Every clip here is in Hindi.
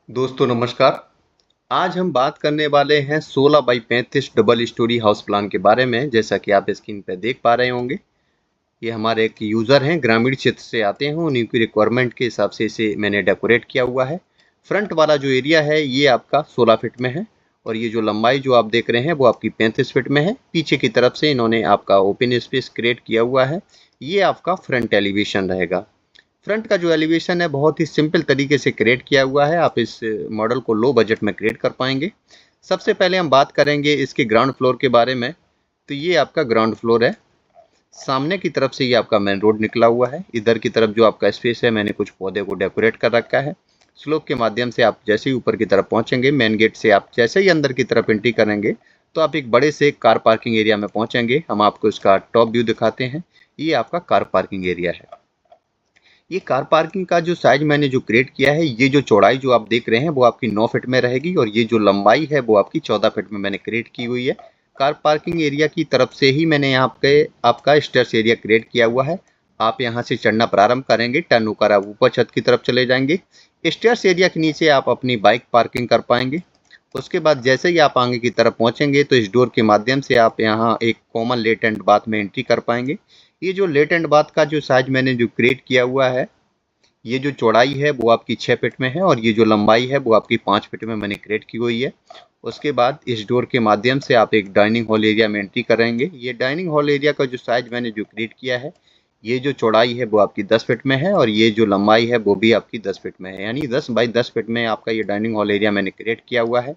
दोस्तों नमस्कार। आज हम बात करने वाले हैं 16 by 35 double storey house plan के बारे में। जैसा कि आप स्क्रीन पर देख पा रहे होंगे, ये हमारे एक यूज़र हैं, ग्रामीण क्षेत्र से आते हैं। उन्हीं की रिक्वायरमेंट के हिसाब से इसे मैंने डेकोरेट किया हुआ है। फ्रंट वाला जो एरिया है ये आपका 16 फीट में है और ये जो लंबाई जो आप देख रहे हैं वो आपकी 35 फीट में है। पीछे की तरफ से इन्होंने आपका ओपन स्पेस क्रिएट किया हुआ है। ये आपका फ्रंट एलिवेशन रहेगा। फ्रंट का जो एलिवेशन है बहुत ही सिंपल तरीके से क्रिएट किया हुआ है। आप इस मॉडल को लो बजट में क्रिएट कर पाएंगे। सबसे पहले हम बात करेंगे इसके ग्राउंड फ्लोर के बारे में। तो ये आपका ग्राउंड फ्लोर है। सामने की तरफ से ये आपका मेन रोड निकला हुआ है। इधर की तरफ जो आपका स्पेस है मैंने कुछ पौधे को डेकोरेट कर रखा है। स्लोप के माध्यम से आप जैसे ही ऊपर की तरफ पहुंचेंगे, मेन गेट से आप जैसे ही अंदर की तरफ एंट्री करेंगे तो आप एक बड़े से कार पार्किंग एरिया में पहुंचेंगे। हम आपको इसका टॉप व्यू दिखाते हैं। ये आपका कार पार्किंग एरिया है। ये कार पार्किंग का जो साइज मैंने जो क्रिएट किया है, ये जो चौड़ाई जो आप देख रहे हैं वो आपकी 9 फीट में रहेगी और ये जो लंबाई है वो आपकी 14 फीट में मैंने क्रिएट की हुई है। कार पार्किंग एरिया की तरफ से ही मैंने यहाँ पे आपका स्टेयर्स एरिया क्रिएट किया हुआ है। आप यहाँ से चढ़ना प्रारंभ करेंगे, टर्न होकर आप ऊपर छत की तरफ चले जाएंगे। स्टेयर्स एरिया के नीचे आप अपनी बाइक पार्किंग कर पाएंगे। उसके बाद जैसे ही आप आगे की तरफ पहुंचेंगे तो इस डोर के माध्यम से आप यहाँ एक कॉमन लेट एंड बाथ में एंट्री कर पाएंगे। ये जो लेट एंड बाथ का जो साइज मैंने जो क्रिएट किया हुआ है, ये जो चौड़ाई है वो आपकी 6 फीट में है और ये जो लंबाई है वो आपकी 5 फीट में मैंने क्रिएट की हुई है। उसके बाद इस डोर के माध्यम से आप एक डाइनिंग हॉल एरिया में एंट्री करेंगे। ये डाइनिंग हॉल एरिया का जो साइज मैंने जो क्रिएट किया है, ये जो चौड़ाई है वो आपकी 10 फीट में है और ये जो लंबाई है वो भी आपकी 10 फीट में है, यानी 10 बाई 10 फीट में आपका ये डाइनिंग हॉल एरिया मैंने क्रिएट किया हुआ है।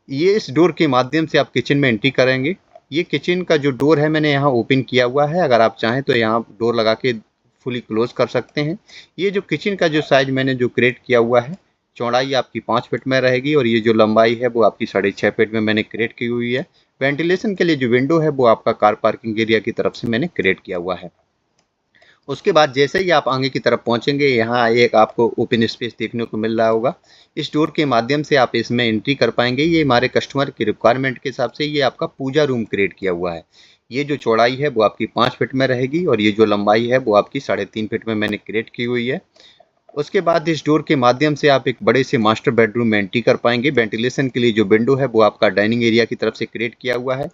ये इस डोर के माध्यम से आप किचन में एंट्री करेंगे। ये किचन का जो डोर है मैंने यहाँ ओपन किया हुआ है। अगर आप चाहें तो यहाँ डोर लगा के फुली क्लोज कर सकते हैं। ये जो किचन का जो साइज मैंने जो क्रिएट किया हुआ है, चौड़ाई आपकी 5 फीट में रहेगी और ये जो लंबाई है वो आपकी 6.5 फीट में मैंने क्रिएट की हुई है। वेंटिलेशन के लिए जो विंडो है वो आपका कार पार्किंग एरिया की तरफ से मैंने क्रिएट किया हुआ है। उसके बाद जैसे ही आप आगे की तरफ पहुंचेंगे, यहाँ एक आपको ओपन स्पेस देखने को मिल रहा होगा। इस डोर के माध्यम से आप इसमें एंट्री कर पाएंगे। ये हमारे कस्टमर की रिक्वायरमेंट के हिसाब से ये आपका पूजा रूम क्रिएट किया हुआ है। ये जो चौड़ाई है वो आपकी 5 फीट में रहेगी और ये जो लंबाई है वो आपकी 3.5 फीट में मैंने क्रिएट की हुई है। उसके बाद इस डोर के माध्यम से आप एक बड़े से मास्टर बेडरूम में एंट्री कर पाएंगे। वेंटिलेशन के लिए जो विंडो है वो आपका डाइनिंग एरिया की तरफ से क्रिएट किया हुआ है।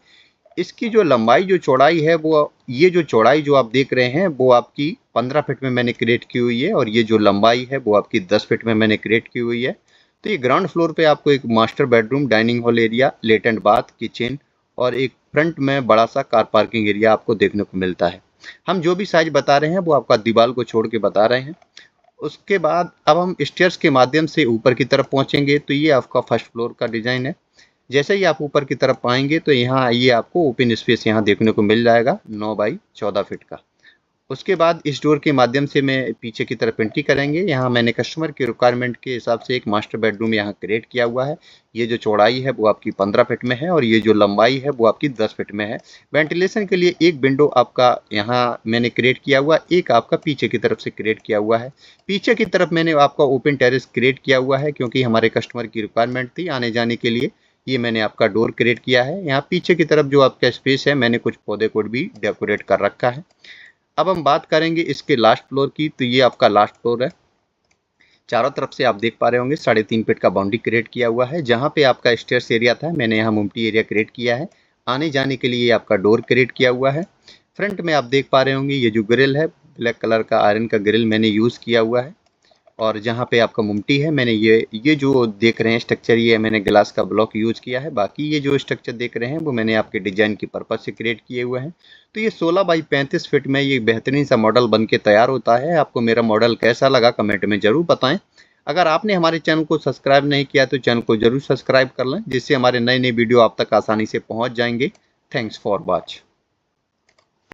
इसकी जो लंबाई जो चौड़ाई है वो, ये जो चौड़ाई जो आप देख रहे हैं वो आपकी 15 फीट में मैंने क्रिएट की हुई है और ये जो लंबाई है वो आपकी 10 फीट में मैंने क्रिएट की हुई है। तो ये ग्राउंड फ्लोर पे आपको एक master bedroom, dining hall area, let and bath, kitchen और एक फ्रंट में बड़ा सा कार पार्किंग एरिया आपको देखने को मिलता है। हम जो भी साइज बता रहे हैं वो आपका दीवार को छोड़ के बता रहे हैं। उसके बाद अब हम स्टेयर्स के माध्यम से ऊपर की तरफ पहुंचेंगे। तो ये आपका फर्स्ट फ्लोर का डिज़ाइन है। जैसे ही आप ऊपर की तरफ आएंगे तो यहाँ ये आपको ओपन स्पेस यहाँ देखने को मिल जाएगा 9 बाई 14 फीट का। उसके बाद इस डोर के माध्यम से मैं पीछे की तरफ एंट्री करेंगे। यहाँ मैंने कस्टमर की रिक्वायरमेंट के हिसाब से एक मास्टर बेडरूम यहाँ क्रिएट किया हुआ है। ये जो चौड़ाई है वो आपकी 15 फीट में है और ये जो लंबाई है वो आपकी 10 फीट में है। वेंटिलेशन के लिए एक विंडो आपका यहाँ मैंने क्रिएट किया हुआ, एक आपका पीछे की तरफ से क्रिएट किया हुआ है। पीछे की तरफ मैंने आपका ओपन टेरेस क्रिएट किया हुआ है क्योंकि हमारे कस्टमर की रिक्वायरमेंट थी आने जाने के लिए। ये मैंने आपका डोर क्रिएट किया है। यहाँ पीछे की तरफ जो आपका स्पेस है मैंने कुछ पौधे को भी डेकोरेट कर रखा है। अब हम बात करेंगे इसके लास्ट फ्लोर की। तो ये आपका लास्ट फ्लोर है। चारों तरफ से आप देख पा रहे होंगे 3.5 फीट का बाउंड्री क्रिएट किया हुआ है। जहाँ पे आपका स्टेयर्स एरिया था मैंने यहाँ मुमटी एरिया क्रिएट किया है। आने जाने के लिए आपका डोर क्रिएट किया हुआ है। फ्रंट में आप देख पा रहे होंगे ये जो ग्रिल है, ब्लैक कलर का आयरन का ग्रिल मैंने यूज़ किया हुआ है। और जहाँ पे आपका मुमटी है मैंने ये जो देख रहे हैं स्ट्रक्चर, ये मैंने ग्लास का ब्लॉक यूज़ किया है। बाकी ये जो स्ट्रक्चर देख रहे हैं वो मैंने आपके डिज़ाइन की पर्पज़ से क्रिएट किए हुए हैं। तो ये 16 बाई 35 फीट में ये बेहतरीन सा मॉडल बन के तैयार होता है। आपको मेरा मॉडल कैसा लगा कमेंट में ज़रूर बताएं। अगर आपने हमारे चैनल को सब्सक्राइब नहीं किया तो चैनल को ज़रूर सब्सक्राइब कर लें, जिससे हमारे नए नए वीडियो आप तक आसानी से पहुँच जाएंगे। Thanks for watch.